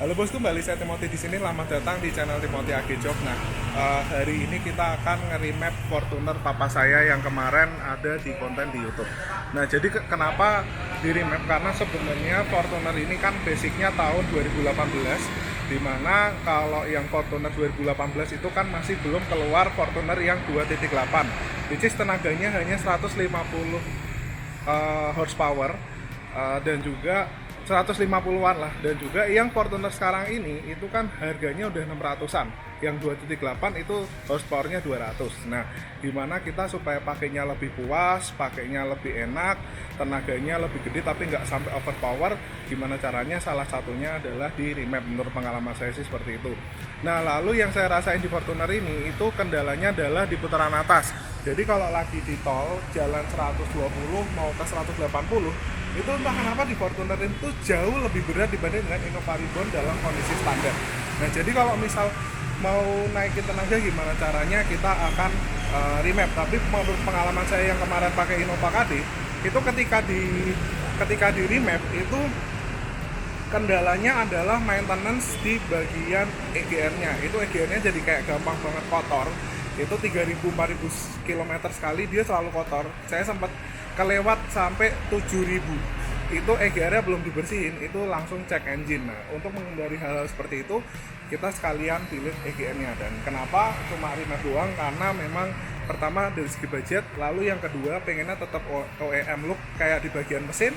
Halo bos, kembali saya Timothy di sini. Selamat datang di channel Timothy AG Job. Nah, hari ini kita akan nge-remap Fortuner papa saya yang kemarin ada di konten di YouTube. Nah, jadi kenapa di-remap? Karena sebenarnya Fortuner ini kan basicnya tahun 2018, dimana kalau yang Fortuner 2018 itu kan masih belum keluar Fortuner yang 2.8, which is tenaganya hanya 150 horsepower, dan juga 150-an lah. Dan juga yang Fortuner sekarang ini itu kan harganya udah 600-an, yang 2.8 itu horsepowernya 200. Nah, gimana kita supaya pakainya lebih puas, pakainya lebih enak, tenaganya lebih gede tapi nggak sampai overpower, gimana caranya? Salah satunya adalah di remap. Menurut pengalaman saya sih seperti itu. Nah, lalu yang saya rasain di Fortuner ini itu kendalanya adalah di putaran atas. Jadi kalau lagi di tol jalan 120 mau ke 180, itu entah kenapa di Fortuner itu jauh lebih berat dibanding dengan Innova Reborn dalam kondisi standar. Nah, jadi kalau misal mau naikin tenaga gimana caranya, kita akan remap. Tapi menurut pengalaman saya yang kemarin pakai Innova KD, itu ketika di remap itu kendalanya adalah maintenance di bagian EGR-nya. Itu EGR-nya jadi kayak gampang banget kotor. Itu 3.000-4.000 km sekali dia selalu kotor. Saya sempat kelewat sampai 7.000. Itu EGR-nya belum dibersihin, itu langsung cek engine. Nah, untuk menghindari hal-hal seperti itu, kita sekalian pilih EGR-nya. Dan kenapa cuma remap doang? Karena memang pertama dari segi budget, lalu yang kedua pengennya tetap OEM look kayak di bagian mesin.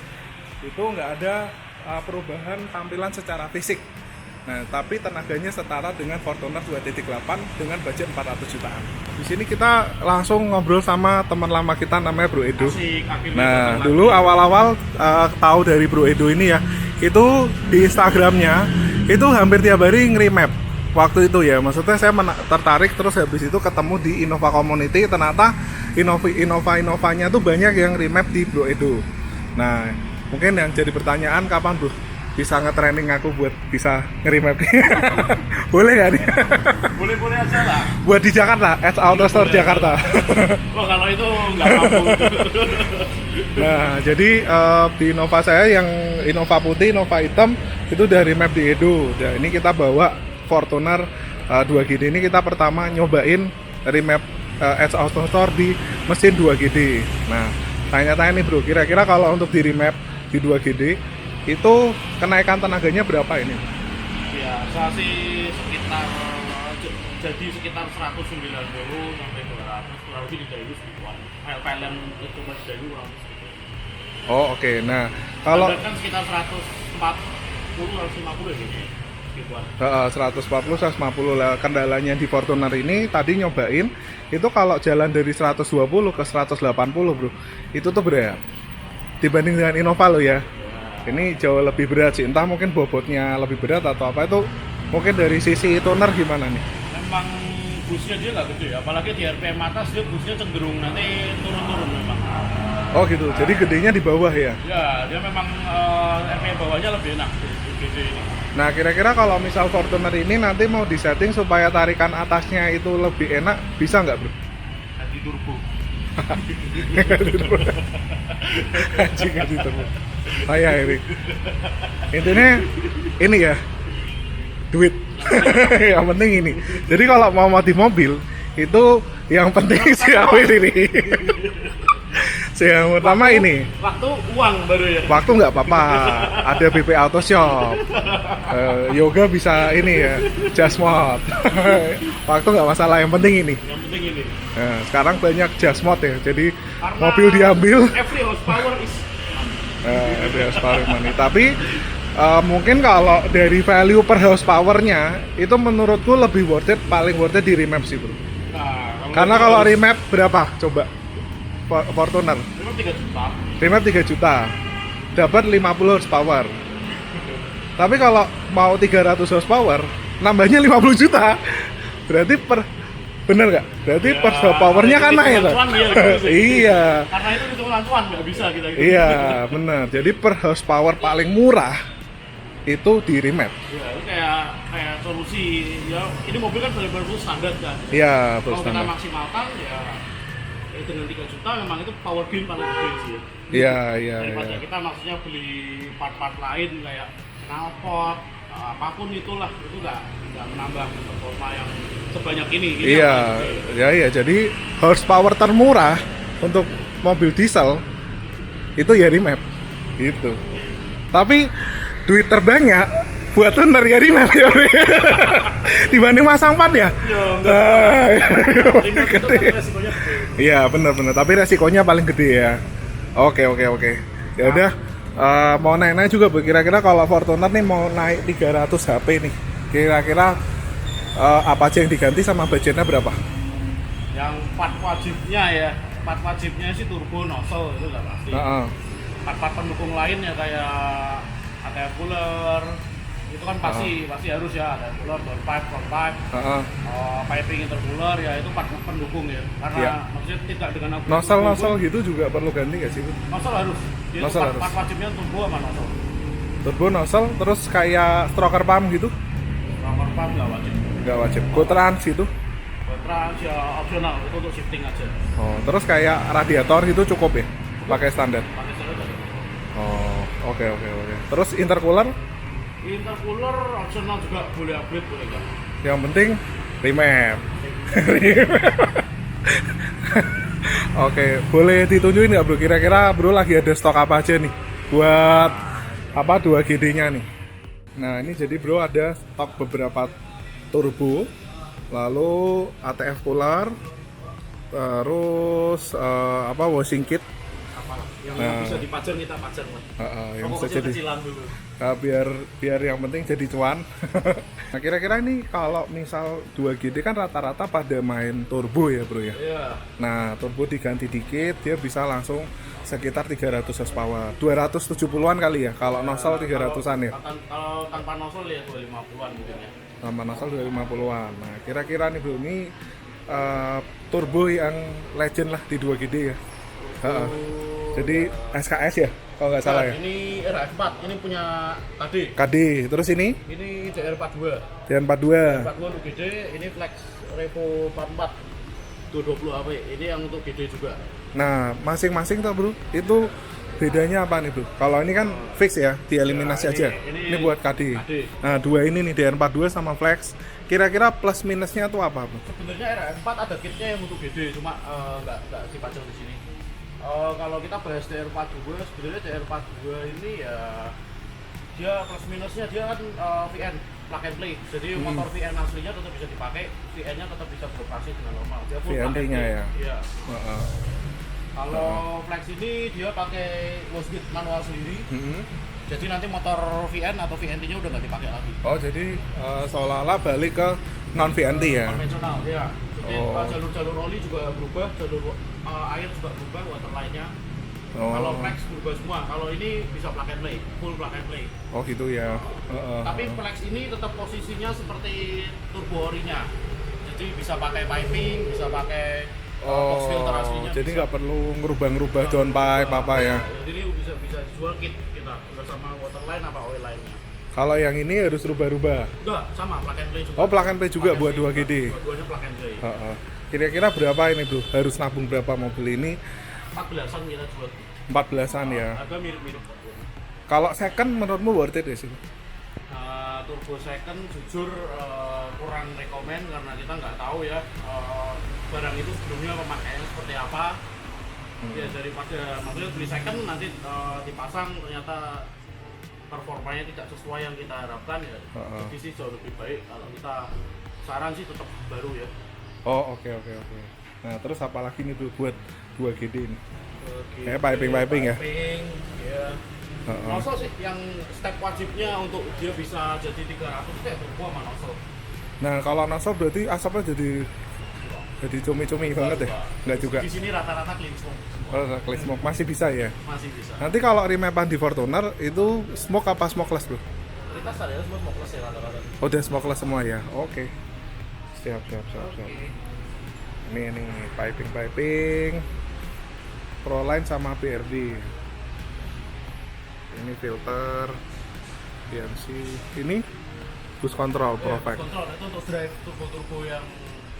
Itu nggak ada perubahan tampilan secara fisik. Nah, tapi tenaganya setara dengan Fortuner 2.8 dengan budget 400 jutaan. Di sini kita langsung ngobrol sama teman lama kita, namanya Bro Edo. Nah, dulu awal-awal tahu dari Bro Edo ini ya, itu di Instagramnya itu hampir tiap hari nge-remap. Waktu itu ya, maksudnya saya tertarik, terus habis itu ketemu di Innova Community, ternyata Innova-Innovanya tuh banyak yang remap di Bro Edo. Nah, mungkin yang jadi pertanyaan, kapan Bro bisa nge-training aku buat bisa nge-remap? Boleh gak nih? Boleh-boleh aja lah. Buat di Jakarta, Auto Store Jakarta. Oh, kalau itu nggak mampu. Nah, jadi di Innova saya yang Innova putih, Innova hitam itu dari remap di Edo. Nah, ini kita bawa Fortuner 2GD ini, kita pertama nyobain remap Auto Store di mesin 2GD. Nah, tanya-tanya nih Bro, kira-kira kalau untuk di remap di 2GD itu kenaikan tenaganya berapa ini? Ya, saya sih sekitar 190 sampai 200, kurang lebih di Dayu segituan. File-file yang itu masih Dayu kurang lebih segitu. Oh, oke. Nah, kalau standar kan sekitar 140 150 ya gitu. Segituan. 140 150 lah. Kendalanya di Fortuner ini tadi nyobain itu kalau jalan dari 120 ke 180 Bro, itu tuh berat dibanding dengan Innova lo ya. Ini jauh lebih berat sih, entah mungkin bobotnya lebih berat atau apa. Itu mungkin dari sisi tuner gimana nih? Memang busnya dia nggak gede, apalagi di RPM atas dia busnya cenderung nanti turun-turun memang. Oh gitu, jadi gedenya di bawah ya? Ya, dia memang RPM bawahnya lebih enak gede ini. Nah, kira-kira kalau misal Fortuner ini nanti mau disetting supaya tarikan atasnya itu lebih enak, bisa nggak Bro? Ganti turbo. Anjing, ganti turbo. Saya ini intinya ini ya, duit. Yang penting ini. Jadi kalau mau mati mobil itu yang penting si awil ini. Yang pertama ini waktu uang baru ya. Waktu nggak apa-apa, ada BP Auto Shop. Yoga bisa ini ya, just mod. Waktu nggak masalah, yang penting ini. Yang penting ini. Nah, sekarang banyak just mod ya, jadi Karena mobil diambil. Every horsepower is Ada horsepower money. Tapi mungkin kalau dari value per horsepower-nya itu menurutku lebih worth it, paling worth it di remap sih Bro. nah, Karena kalau remap berapa? Coba Fortuner. Memang 3 juta. Remap 3 juta. Dapat 50 horsepower. Tapi kalau mau 300 horsepower, nambahnya 50 juta. Berarti bener nggak? Berarti Ya, per horsepower-nya kan naik tuh. Iya. Karena itu hitungan cuan nggak bisa kita gitu. Iya, bener. Jadi per horsepower paling murah itu di remap. Ya, itu kayak solusi ya. Ini mobil kan benar-benar full standar kan. Iya, full Kalau kita standar. maksimalkan ya dengan 3 juta memang itu power gain paling gede sih ya. Iya, iya, Daripada iya. kita maksudnya beli part-part lain kayak knalpot apapun itulah itu nggak menambah performa yang sebanyak ini. Iya, ya, jadi horsepower termurah untuk mobil diesel itu ya remap gitu. Tapi duit terbanyak buat tuner ya remap ya. Dibanding masang pad ya. Iya, benar-benar. Tapi resikonya paling gede ya. Oke. Ya udah, mau naik-naik juga Bu. Kira-kira kalau Fortuner nih mau naik 300 HP nih. Kira-kira apa aja yang diganti sama budgetnya berapa? Yang part wajibnya sih turbo nozzle itu udah pasti. Part pendukung lain ya kayak ATF cooler itu kan pasti harus ya, ada cooler, downpipe, frontpipe, piping intercooler ya itu part pendukung ya. Karena maksudnya tidak dengan nozzle gitu juga perlu ganti nggak sih Bu? Nozzle harus. Jadi part wajibnya turbo sama nozzle. Turbo nozzle terus kayak stroker pump gitu? Stroker pump nggak wajib. Go trans gitu? Trans ya opsional, itu untuk shifting aja. Oh, terus kayak radiator itu cukup ya? Pakai standar? Pakai standar aja. Oh, oke. Terus intercooler? Intercooler opsional juga, boleh upgrade, boleh enggak. Yang penting remap. Oke, boleh ditunjukin nggak Bro? Kira-kira Bro lagi ada stok apa aja nih? Buat 2GD-nya nih. Nah, ini jadi Bro ada stok beberapa turbo, lalu ATF cooler, terus washing kit yang bisa dipajang kita pajang lah. yang bisa jadi kecilan dulu. Biar yang penting jadi cuan. Nah, kira-kira ini kalau misal 2GD kan rata-rata pada main turbo ya Bro ya. Iya. Nah, turbo diganti dikit dia bisa langsung sekitar 300 horsepower. 270-an kali ya kalau nozzle 300-an ya. Kalau tanpa nozzle ya 250-an mungkin ya. Tanpa nozzle 250-an. Nah, kira-kira nih Bro ini turbo yang legend lah di 2GD ya. Jadi SKS ya kalau nggak salah ya. Ini RF4, ini punya KD. Terus ini DR42. DR42 untuk GD, ini Flex Revo 44 220 HP. Ini yang untuk GD juga. Nah, masing-masing tuh Bro, itu bedanya apa nih Bro? Kalau ini kan fix ya, dieliminasi aja. Ini buat KD. Nah, dua ini nih DR42 sama Flex. Kira-kira plus minusnya tuh apa Bro? Sebenarnya RF4 ada kitnya yang untuk GD, cuma nggak dipajang di sini. Kalau kita bahas DR42, sebenarnya DR42 ini ya dia plus minusnya dia kan VN plug and play. Jadi motor VN aslinya tetap bisa dipakai, VN-nya tetap bisa beroperasi dengan normal. Dia full VN-nya ya. Iya. Kalau Flex ini dia pakai low speed manual sendiri. Jadi nanti motor VN atau VNT-nya udah nggak dipakai lagi. Oh, jadi seolah-olah balik ke non VNT ya. Konvensional, ya. Jadi jalur oli juga berubah, jalur air juga berubah, waterline-nya. Kalau Flex berubah semua. Kalau ini bisa plug and play, full plug and play. Oh gitu ya. Tapi Flex ini tetap posisinya seperti turbo ori-nya. Jadi bisa pakai piping, bisa pakai box filter aslinya. Jadi nggak perlu ngerubah-ngerubah downpipe apa ya. Jadi bisa dijual kit kita bersama waterline apa oil line-nya. Kalau yang ini harus rubah-rubah? Enggak, sama plug and play juga. Oh, plug and play juga buat 2GD? Dua-duanya plug and play. Kira-kira berapa ini Bro? Harus nabung berapa mobil ini? 14-an kita jual. 14-an ya? Harga mirip-mirip. Kalau second menurutmu worth it ya sih? Turbo second jujur kurang rekomen karena kita nggak tahu ya barang itu sebelumnya pemakaiannya seperti apa. Ya daripada maksudnya beli second nanti dipasang ternyata performanya tidak sesuai yang kita harapkan ya. Jadi sih jauh lebih baik kalau kita saran sih tetap baru ya. Oh oke. Nah terus apa lagi nih Bro buat 2GD ini? Kayak piping ya? Piping, ya. Nozzle sih yang step wajibnya untuk dia bisa jadi 300 itu ya turbo sama nozzle. Nah kalau nozzle berarti asapnya jadi cumi-cumi banget ya? Enggak juga? Di sini rata-rata clean smoke. Clean smoke masih bisa ya? Masih bisa. Nanti kalau remapan di Fortuner itu smoke apa smokeless Bro? Kita sadar semua smokeless ya rata-rata. Oh udah smokeless semua ya? Oke. Siap. Ini piping Proline sama BRD. Ini filter PNC. Ini boost control Profect. Control itu untuk drive turbo yang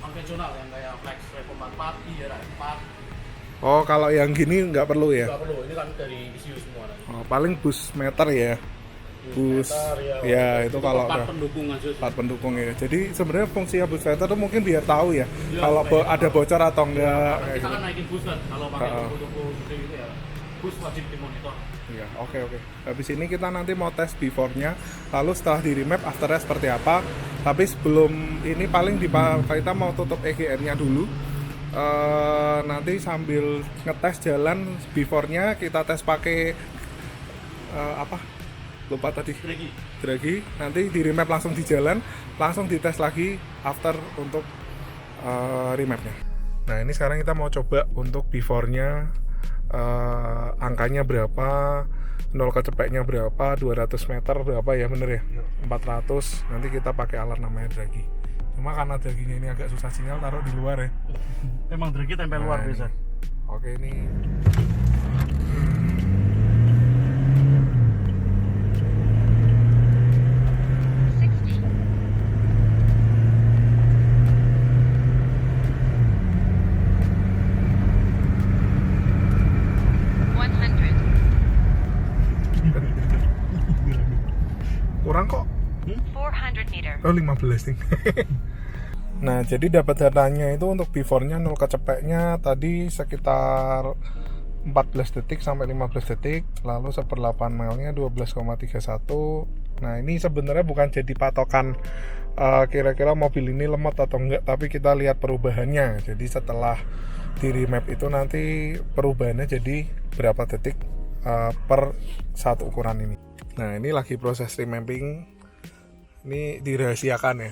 konvensional yang kayak Flex Revo 44, IR4. Oh, kalau yang gini nggak perlu ya? Nggak perlu, ini kan dari ECU semua. Oh, paling boost meter ya? bus, Booster, ya itu kalau part udah pendukung aja sih. part pendukung ya. Jadi sebenarnya fungsi bus fighter tuh mungkin biar tahu ya, Iya, kalau ada bocor atau enggak Kita kayak gitu. kan naikin bus kan, kalau pakai toko-toko gede gitu ya, bus wajib dimonitor. Iya, oke. Habis ini kita nanti mau tes before-nya, lalu setelah di remap afternya seperti apa. Tapi sebelum ini paling kita mau tutup EGR-nya dulu. Nanti sambil ngetes jalan before-nya kita tes pakai apa? Lupa tadi. Dragi. Nanti di remap langsung di jalan, langsung dites lagi after untuk remapnya. Nah, ini sekarang kita mau coba untuk before-nya. Angkanya berapa, 0 kecepeknya berapa, 200 meter berapa ya, bener ya? 400. Nanti kita pakai alat namanya dragi. Cuma karena draginya ini agak susah sinyal, taruh di luar ya. Emang dragi tempel luar biasa. Oke, ini kurang kok. 400 meter. Oh, 15 nih. Nah, jadi dapat datanya itu untuk before-nya 0 kecepeknya tadi sekitar 14 detik sampai 15 detik, lalu 1/8 mile-nya 12,31. Nah, ini sebenarnya bukan jadi patokan kira-kira mobil ini lemot atau enggak, tapi kita lihat perubahannya. Jadi setelah di remap itu nanti perubahannya jadi berapa detik per satu ukuran ini. Nah, ini lagi proses remapping. Ini dirahasiakan ya.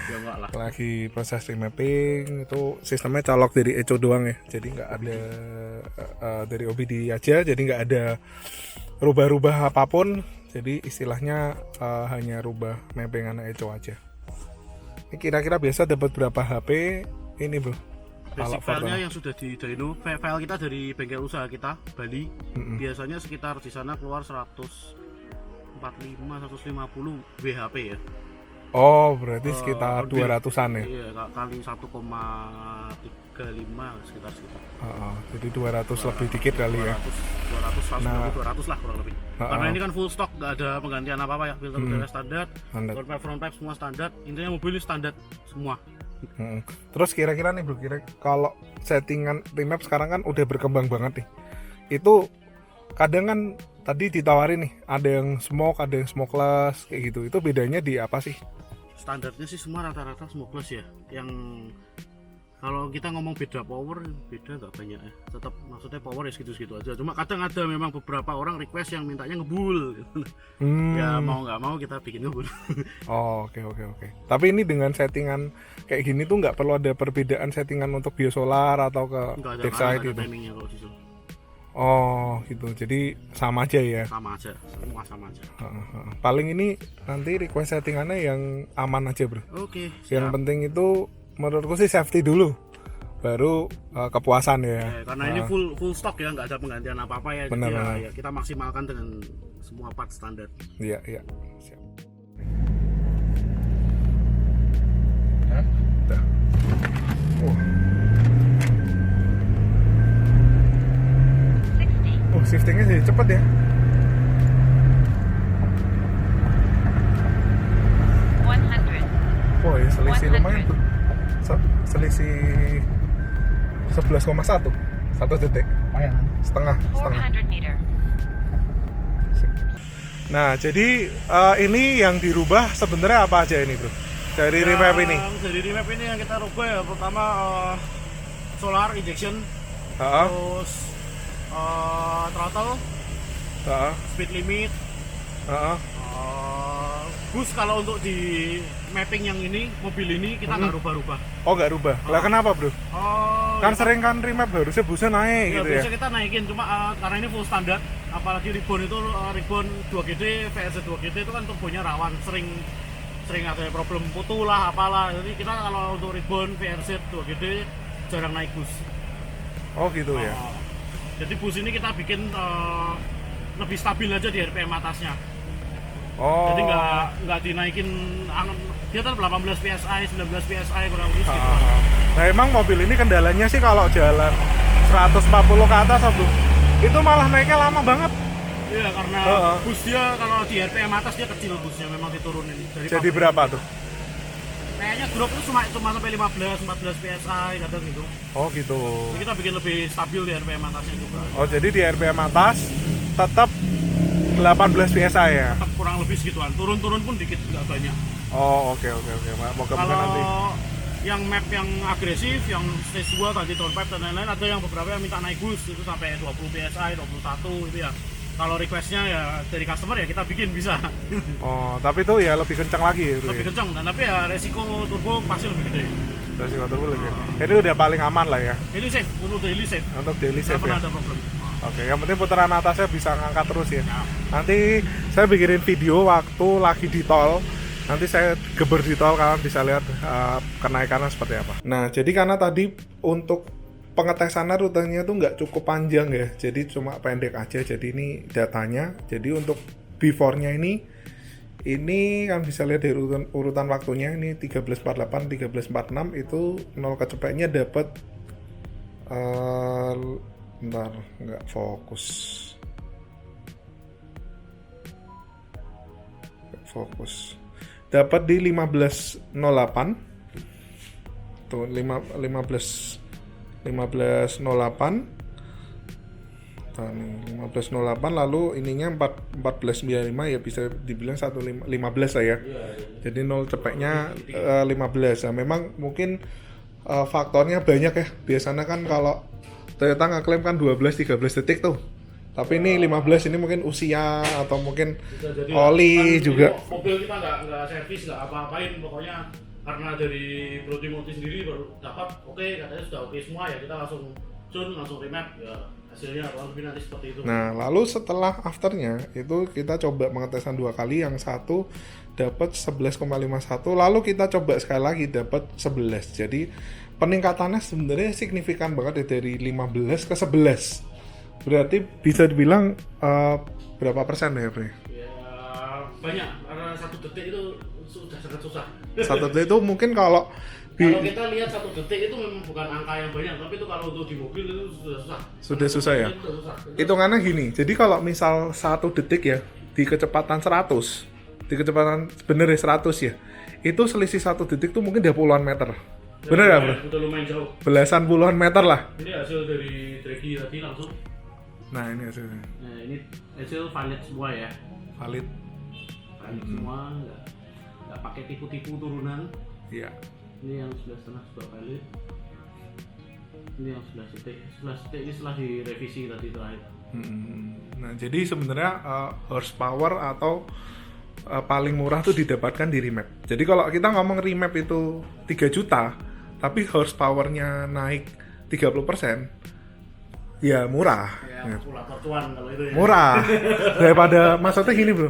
Ya enggak lah. Lagi proses remapping, itu sistemnya colok dari eco doang ya. Jadi nggak ada dari OBD aja, jadi nggak ada rubah-rubah apapun. Jadi istilahnya hanya rubah mapping anak eco aja. Ini kira-kira biasa dapat berapa HP ini, Bro? Basic filenya yang sudah di dyno, file kita dari bengkel usaha kita Bali, biasanya sekitar di sana keluar 145-150 WHP ya. Oh, berarti sekitar 200-an ya? Iya, kali 1,35 sekitar segitu. Jadi 200 lebih dikit kali ya. 200 lah kurang lebih. Karena ini kan full stock, nggak ada penggantian apa-apa ya. Filter udara standar, front pipe semua standar. Intinya mobil ini standar semua. Terus kira-kira nih Bro, kalau settingan remap sekarang kan udah berkembang banget nih. Itu kadang kan tadi ditawarin nih, ada yang smoke, ada yang smokeless kayak gitu. Itu bedanya di apa sih? Standarnya sih semua rata-rata smokeless ya. Yang kalau kita ngomong beda power, beda nggak banyak ya. Tetap maksudnya power ya segitu-segitu aja. Cuma kadang ada memang beberapa orang request yang mintanya ngebul. Ya mau nggak mau kita bikin ngebul. Oh, oke. Tapi ini dengan settingan kayak gini tuh nggak perlu ada perbedaan settingan untuk biosolar atau ke backside gitu? Timingnya kalau disuruh. Oh gitu, jadi sama aja ya? Sama aja, semua sama aja. Paling ini nanti request settingannya yang aman aja Bro. Oke, yang penting itu menurutku sih safety dulu, baru kepuasan ya. Karena ini full stock ya, nggak ada penggantian apa-apa ya. Benar, jadi ya kita maksimalkan dengan semua part standar. Iya. Siap. Udah. Shiftingnya jadi cepet ya. 100. Oh ya, selisih lumayan tuh. Selisih 11,1 1 detik. Lumayan. Setengah. 400 meter. Nah, jadi ini yang dirubah sebenarnya apa aja ini, Bro? Dari remap ini. Dari remap ini yang kita rubah ya, pertama solar injection, terus throttle, speed limit, boost. Kalau untuk di mapping yang ini, mobil ini kita nggak rubah-rubah. Oh, nggak rubah? Lah kenapa Bro? Kan ya, sering kan remap harusnya busnya naik gitu ya? Biasanya kita naikin, cuma karena ini full standar, apalagi ribbon itu ribbon 2GD, VRZ 2GD itu kan turbonya rawan, sering ada problem putu lah apalah. Jadi kita kalau untuk ribbon VRZ 2GD jarang naik bus. Oh gitu ya? Jadi bus ini kita bikin lebih stabil aja di RPM atasnya. Oh. Jadi nggak dinaikin, dia kan 18 PSI, 19 PSI kurang lebih gitu. Nah emang mobil ini kendalanya sih kalau jalan 140 ke atas Bro, itu malah naiknya lama banget. Iya, karena bus dia kalau di RPM atas dia kecil busnya, memang diturunin dari Jadi pabrik. berapa tuh? Kayaknya drop itu cuma sampai 15-14 PSI kadang gitu. Oh gitu. Jadi kita bikin lebih stabil di RPM atasnya juga. Oh jadi di RPM atas tetap 18 PSI ya? Tetap kurang lebih segituan. Turun-turun pun dikit, nggak banyak. Oh oke. Moga-moga Kalau nanti. yang map yang agresif, yang stage 2 tadi downpipe dan lain-lain, ada yang beberapa yang minta naik bus itu sampai 20 PSI, 21 itu ya. Kalau requestnya ya dari customer ya kita bikin bisa. Oh tapi itu ya lebih kencang lagi itu Lebih ya? kencang, dan tapi ya resiko turbo pasti lebih gede. Terus itu lebih. Ini udah paling aman lah ya? Ini safe, untuk daily safe. Untuk daily Nggak safe pernah ya? ada problem. Oke, yang penting putaran atasnya bisa ngangkat terus ya. Ya. Nanti saya bikinin video waktu lagi di tol. Nanti saya geber di tol, kalian bisa lihat kenaikannya seperti apa. Nah, jadi karena tadi untuk pengetesannya rutenya tuh nggak cukup panjang ya. Jadi cuma pendek aja. Jadi ini datanya. Jadi untuk before-nya ini kan bisa lihat dari urutan waktunya. Ini 13.48, 13.46 itu 0 kecepatnya dapat bentar, nggak fokus. Dapat di 15.08. Tuh 15.08. Nah, nih, 15.08 lalu ininya 14.95 ya bisa dibilang 1.15 lah ya. Jadi 0 cepeknya 15. Nah, memang mungkin faktornya banyak ya. Biasanya kan kalau Toyota ngeklaim kan 12-13 detik tuh. Tapi ini 15, ini mungkin usia atau mungkin Bisa jadi oli kan juga. mobil kita nggak servis, nggak apa-apain, pokoknya karena dari Bro Timothy sendiri baru dapat oke, katanya sudah oke semua ya, kita langsung langsung remap ya, hasilnya kurang lebih nanti seperti itu. Nah, lalu setelah afternya itu kita coba pengetesan 2 kali, yang satu dapat 11,51, lalu kita coba sekali lagi dapat 11. Jadi peningkatannya sebenarnya signifikan banget ya, dari 15 ke 11. Berarti bisa dibilang berapa persen ya, Bre? Ya banyak, karena 1 detik itu sudah sangat susah. 1 detik itu mungkin kalau Kalau kita lihat 1 detik itu memang bukan angka yang banyak, tapi itu kalau untuk di mobil itu sudah susah. Sudah susah ya? Itu susah. Hitungannya gini, jadi kalau misal 1 detik ya di kecepatan 100, di kecepatan bener ya 100 ya, itu selisih 1 detik tuh mungkin udah puluhan meter. Bener ya, Bro? Udah lumayan jauh. Belasan puluhan meter lah. Ini hasil dari Draghi tadi langsung. Nah, ini hasilnya. Nah, ini hasil valid semua ya. Valid. Valid semua, nggak pakai tipu-tipu turunan. Iya. Ini yang 11,5 juga valid. Ini yang 11 detik. 11 detik ini setelah direvisi tadi terakhir. Nah, jadi sebenarnya horsepower atau paling murah tuh didapatkan di remap. Jadi kalau kita ngomong remap itu 3 juta, tapi horsepower-nya naik 30%, ya murah. Ya, kalkulator cuan kalau itu ya. Murah. Daripada, maksudnya gini bro,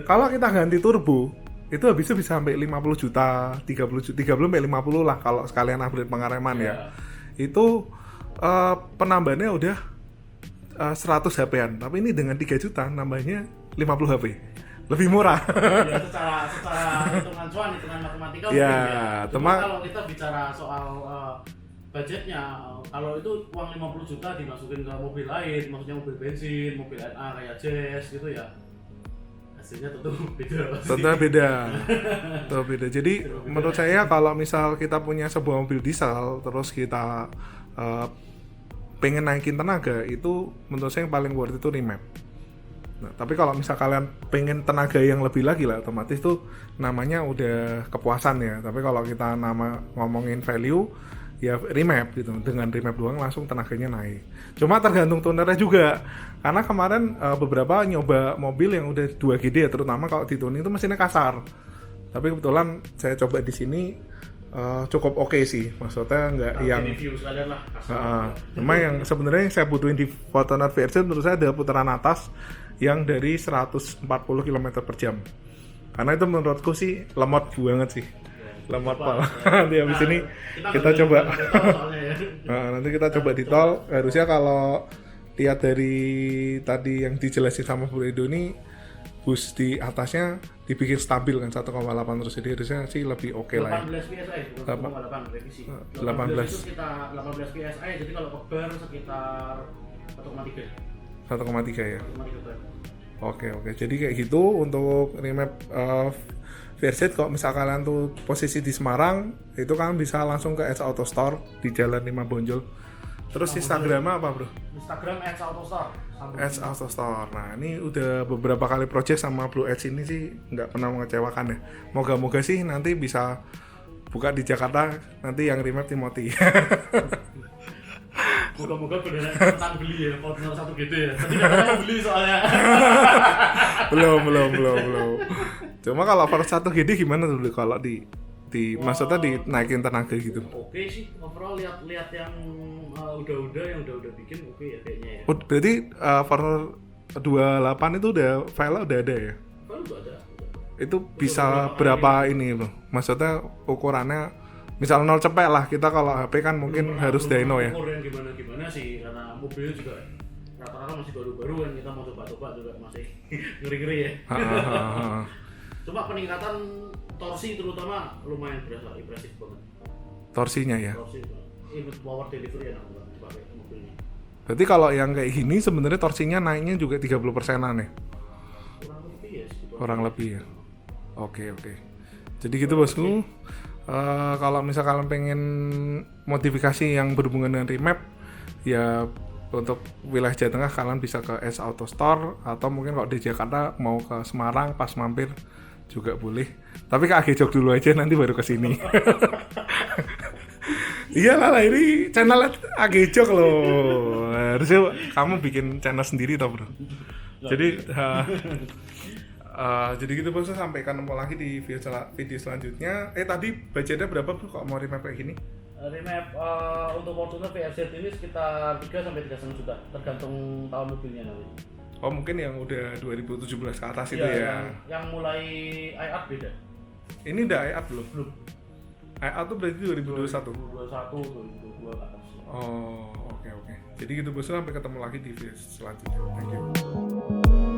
kalau kita ganti turbo, itu habisnya bisa sampai 50 juta, 30 juta, 30 sampai 50 lah kalau sekalian upgrade pengereman ya. Itu penambahannya udah 100 HP-an, tapi ini dengan 3 juta nambahnya 50 HP. Lebih murah. Ya, secara hitungan cuan, hitungan matematika Ya, mungkin ya. Cuma teman- kalau kita bicara soal budgetnya, kalau itu uang 50 juta dimasukin ke mobil lain, maksudnya mobil bensin, mobil NA kayak Jazz gitu ya, hasilnya tentu beda pasti. Tentunya beda. Tentu beda. Jadi menurut saya kalau misal kita punya sebuah mobil diesel terus kita pengen naikin tenaga, itu menurut saya yang paling worth itu remap. Nah, tapi kalau misal kalian pengen tenaga yang lebih lagi lah, otomatis tuh namanya udah kepuasan ya. Tapi kalau kita ngomongin value, ya remap gitu. Dengan remap doang langsung tenaganya naik. Cuma tergantung tunernya juga. Karena kemarin beberapa nyoba mobil yang udah 2GD ya, terutama kalau di tuning itu mesinnya kasar. Tapi kebetulan saya coba di sini cukup oke sih. Maksudnya nggak yang review sekalian lah. cuma yang sebenarnya yang saya butuhin di Fortuner versi menurut saya adalah putaran atas yang dari 140 km per jam. Karena itu menurutku sih lemot banget sih. Lemot pal. Nanti habis ini kita coba. Nanti kita coba di tol. Harusnya kalau lihat dari tadi yang dijelasin sama Bu Edo ini, bus di atasnya dibikin stabil kan 1,8 terus, jadi harusnya sih lebih oke lah ya. 18 PSI, bukan 1,8 revisi. 18. 18 itu sekitar 18 PSI, jadi kalau kebar sekitar 1,3. 1,3 ya. 1,3 bar. Oke, jadi kayak gitu untuk remap Vietjet. Kalau misal kalian tuh posisi di Semarang, itu kan bisa langsung ke Edge Auto Store di Jalan 5 Bonjol. Terus Instagramnya apa, Bro? Instagram @autostore. Edge Auto Store. Nah, ini udah beberapa kali project sama Blue Edge ini sih nggak pernah mengecewakan ya. Moga-moga sih nanti bisa buka di Jakarta, nanti yang remap Timothy. Moga-moga beneran tentang beli ya, Fortuner 1 gitu ya. Tadi katanya mau beli soalnya. belum. Cuma kalau Fortuner 1 GD gimana dulu kalau di maksudnya dinaikin tenaga gitu? Oke sih, overall lihat yang yang udah bikin oke ya kayaknya ya. Oh, berarti Fortuner 28 itu file udah ada ya? Kan udah ada. Itu bisa berapa ini bro? Maksudnya ukurannya misal 0 cepet lah, kita kalau HP kan mungkin harus dyno ya? Ukur yang gimana sih, karena mobilnya juga rata-rata masih baru-baru kan, kita mau coba-coba juga masih ngeri-ngeri ya. Cuma peningkatan torsi terutama lumayan berasa, impresif banget. Torsinya ya? Torsi, input power delivery enak banget dipakai mobilnya. Berarti kalau yang kayak gini sebenarnya torsinya naiknya juga 30%-an ya? Kurang lebih ya segitu. Kurang lebih ya? Oke. Jadi gitu bosku. Kalau misalkan pengen modifikasi yang berhubungan dengan remap, ya untuk wilayah Jawa Tengah kalian bisa ke Edge Auto Store, atau mungkin kalau di Jakarta mau ke Semarang pas mampir juga boleh. Tapi ke Agejok dulu aja, nanti baru ke sini. Iyalah, ini channel Agejok loh. Harusnya kamu bikin channel sendiri tau bro. Jadi gitu bos, sampai ketemu lagi di video selanjutnya. Tadi budgetnya berapa bro kalau mau remap kayak gini? Remap untuk Fortuner VRZ ini sekitar 3-3,5 juta, tergantung tahun mobilnya nanti. Oh mungkin yang udah 2017 ke atas itu Iya, ya? Yang mulai IAT beda. Ini udah IAT belum? Belum. IAT tuh berarti 2021? 2021, 2022 ke atas. Oh oke. Jadi gitu bos, sampai ketemu lagi di video selanjutnya. Thank you.